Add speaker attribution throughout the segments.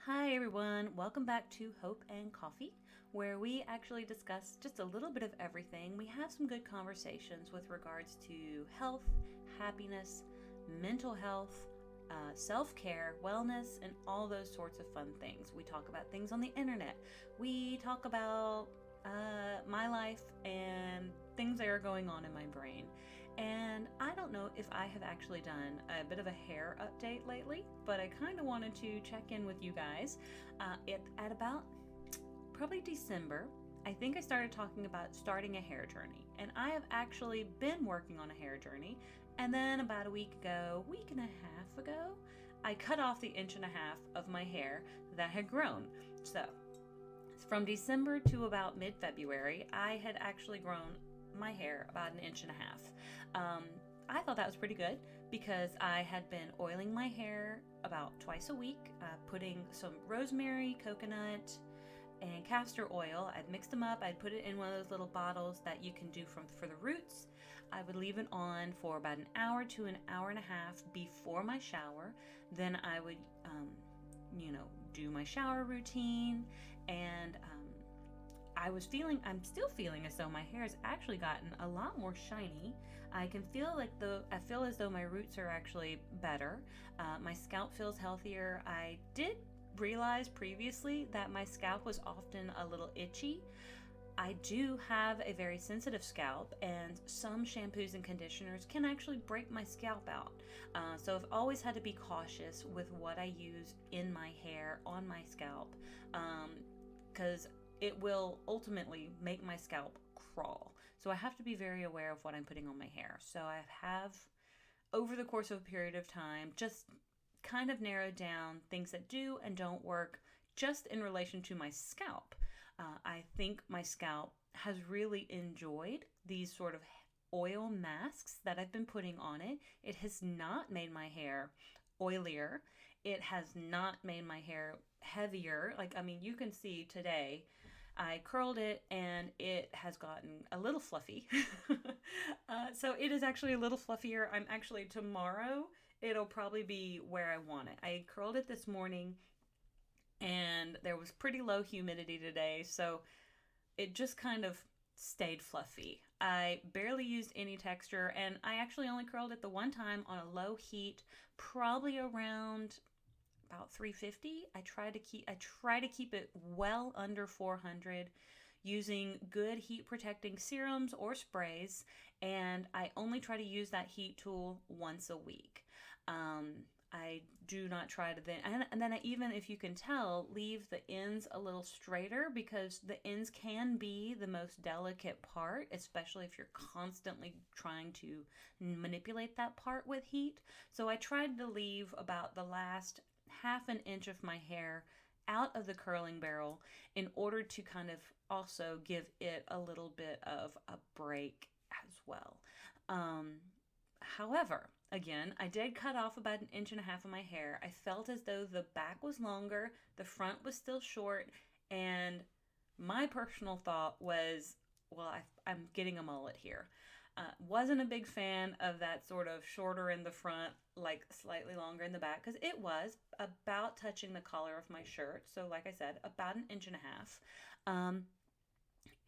Speaker 1: Hi, everyone. Welcome back to Hope and Coffee, where we actually discuss just a little bit of everything. We have some good conversations with regards to health, happiness, mental health, self care, wellness, and all those sorts of fun things. We talk about things on the internet. We talk about my life and things that are going on in my brain. And I don't know if I have actually done a bit of a hair update lately, but I kind of wanted to check in with you guys. At about probably December, I think I started talking about starting a hair journey. And I have actually been working on a hair journey. And then about a week and a half ago, I cut off the inch and a half of my hair that had grown. So from December to about mid February, I had actually grown my hair about an inch and a half. I thought that was pretty good because I had been oiling my hair about twice a week, putting some rosemary, coconut, and castor oil. I'd mix them up. I'd put it in one of those little bottles that you can do for the roots. I would leave it on for about an hour to an hour and a half before my shower. Then I would, do my shower routine, and I'm still feeling as though my hair has actually gotten a lot more shiny. I feel as though my roots are actually better. My scalp feels healthier. I did realize previously that my scalp was often a little itchy. I do have a very sensitive scalp, and some shampoos and conditioners can actually break my scalp out. So I've always had to be cautious with what I use in my hair, on my scalp, because it will ultimately make my scalp crawl. So I have to be very aware of what I'm putting on my hair. So I have, over the course of a period of time, just kind of narrowed down things that do and don't work just in relation to my scalp. I think my scalp has really enjoyed these sort of oil masks that I've been putting on it. It has not made my hair oilier. It has not made my hair heavier. You can see today I curled it and it has gotten a little fluffy. So it is actually a little fluffier. Tomorrow, it'll probably be where I want it. I curled it this morning and there was pretty low humidity today, so it just kind of stayed fluffy. I barely used any texture, and I actually only curled it the one time on a low heat, probably around about 350. I try to keep it well under 400 using good heat protecting serums or sprays, and I only try to use that heat tool once a week. I do not try to then even if you can tell, leave the ends a little straighter, because the ends can be the most delicate part, especially if you're constantly trying to manipulate that part with heat. So I tried to leave about the last half an inch of my hair out of the curling barrel in order to kind of also give it a little bit of a break as well. However, again, I did cut off about an inch and a half of my hair. I felt as though the back was longer, the front was still short, and my personal thought was, well, I'm getting a mullet here. Wasn't a big fan of that sort of shorter in the front, like slightly longer in the back, because it was about touching the collar of my shirt. So, like I said, about an inch and a half.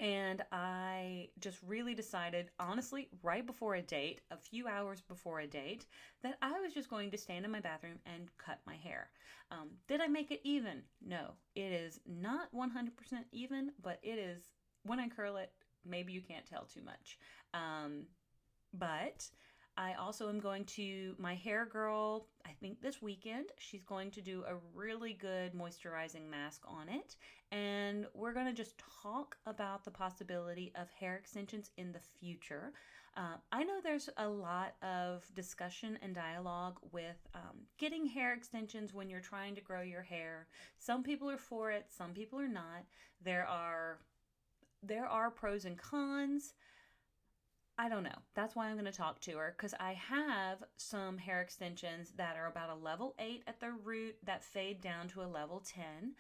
Speaker 1: And I just really decided, honestly, right before a date, a few hours before a date, that I was just going to stand in my bathroom and cut my hair. Did I make it even? No. It is not 100% even, but it is, when I curl it, maybe you can't tell too much. But I also am going to, my hair girl, I think this weekend, she's going to do a really good moisturizing mask on it. And we're going to just talk about the possibility of hair extensions in the future. I know there's a lot of discussion and dialogue with getting hair extensions when you're trying to grow your hair. Some people are for it, some people are not. There are pros and cons. I don't know. That's why I'm going to talk to her, because I have some hair extensions that are about a level 8 at their root that fade down to a level 10.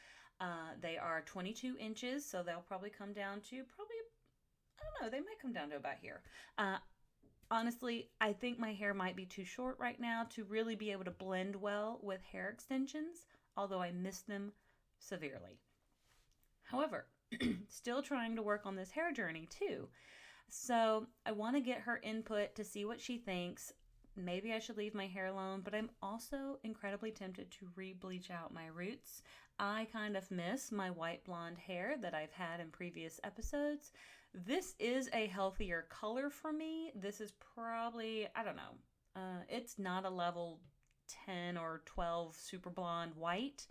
Speaker 1: They are 22 inches, so they'll probably come down to I don't know, they might come down to about here. Honestly, I think my hair might be too short right now to really be able to blend well with hair extensions, although I miss them severely. However, still trying to work on this hair journey too. So I want to get her input to see what she thinks. Maybe I should leave my hair alone, but I'm also incredibly tempted to re-bleach out my roots. I kind of miss my white blonde hair that I've had in previous episodes. This is a healthier color for me. This is probably, I don't know, it's not a level 10 or 12 super blonde white,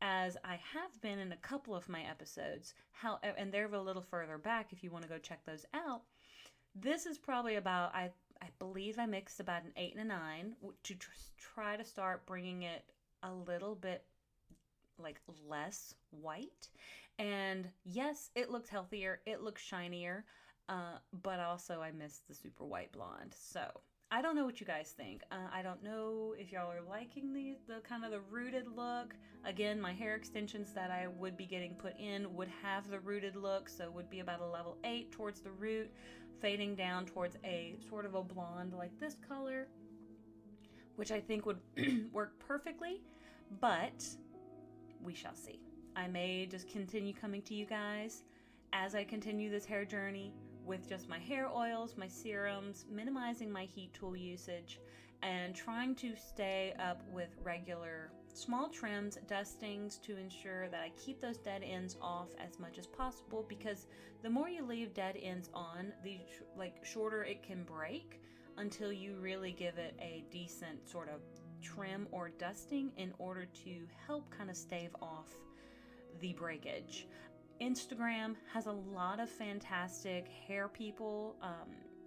Speaker 1: as I have been in a couple of my episodes. And they're a little further back if you want to go check those out. This is probably about, I believe I mixed about an 8 and a 9 to try to start bringing it a little bit like less white. And yes, it looks healthier, it looks shinier, but also I miss the super white blonde. So I don't know what you guys think. I don't know if y'all are liking the kind of the rooted look. Again, my hair extensions that I would be getting put in would have the rooted look, so would be about a level 8 towards the root, fading down towards a sort of a blonde like this color, which I think would work perfectly, but we shall see. I may just continue coming to you guys as I continue this hair journey with just my hair oils, my serums, minimizing my heat tool usage, and trying to stay up with regular small trims, dustings to ensure that I keep those dead ends off as much as possible, because the more you leave dead ends on, the shorter it can break until you really give it a decent sort of trim or dusting in order to help kind of stave off the breakage. Instagram has a lot of fantastic hair people.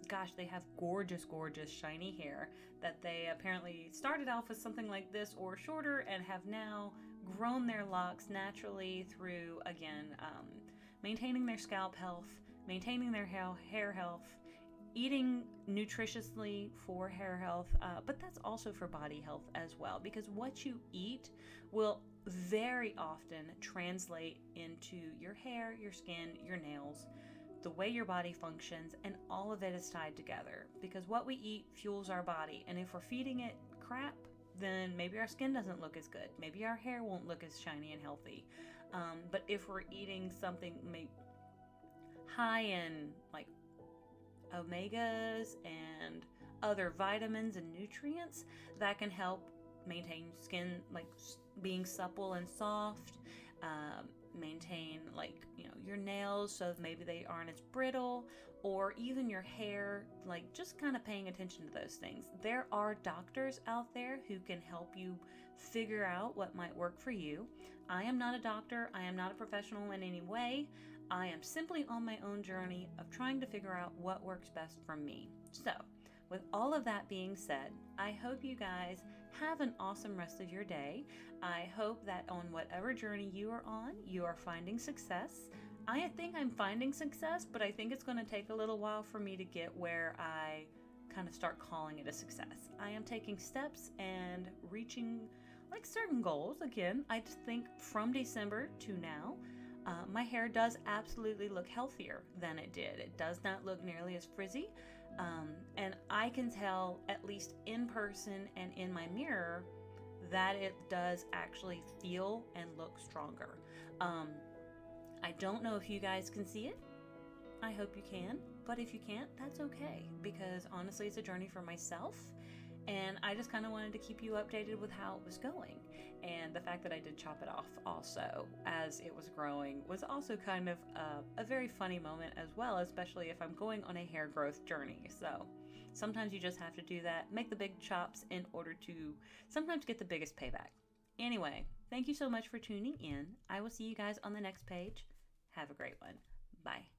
Speaker 1: Gosh, they have gorgeous, gorgeous shiny hair that they apparently started off with something like this or shorter and have now grown their locks naturally through, again, maintaining their scalp health, maintaining their hair health, eating nutritiously for hair health, but that's also for body health as well, because what you eat will very often translate into your hair, your skin, your nails, the way your body functions, and all of it is tied together, because what we eat fuels our body, and if we're feeding it crap, then maybe our skin doesn't look as good, maybe our hair won't look as shiny and healthy. But if we're eating something high in like omegas and other vitamins and nutrients, that can help maintain skin being supple and soft, maintain your nails so maybe they aren't as brittle, or even your hair, just kind of paying attention to those things. There are doctors out there who can help you figure out what might work for you. I am not a doctor, I am not a professional in any way. I am simply on my own journey of trying to figure out what works best for me. So, with all of that being said, I hope you guys have an awesome rest of your day. I hope that on whatever journey you are on, you are finding success. I think I'm finding success, but I think it's going to take a little while for me to get where I kind of start calling it a success. I am taking steps and reaching certain goals. Again, I just think from December to now, my hair does absolutely look healthier than it did. It does not look nearly as frizzy. And I can tell, at least in person and in my mirror, that it does actually feel and look stronger. I don't know if you guys can see it. I hope you can. But if you can't, that's okay. Because honestly, it's a journey for myself. And I just kind of wanted to keep you updated with how it was going. And the fact that I did chop it off also as it was growing was also kind of a very funny moment as well, especially if I'm going on a hair growth journey. So sometimes you just have to do that, make the big chops in order to sometimes get the biggest payback. Anyway, thank you so much for tuning in. I will see you guys on the next page. Have a great one. Bye.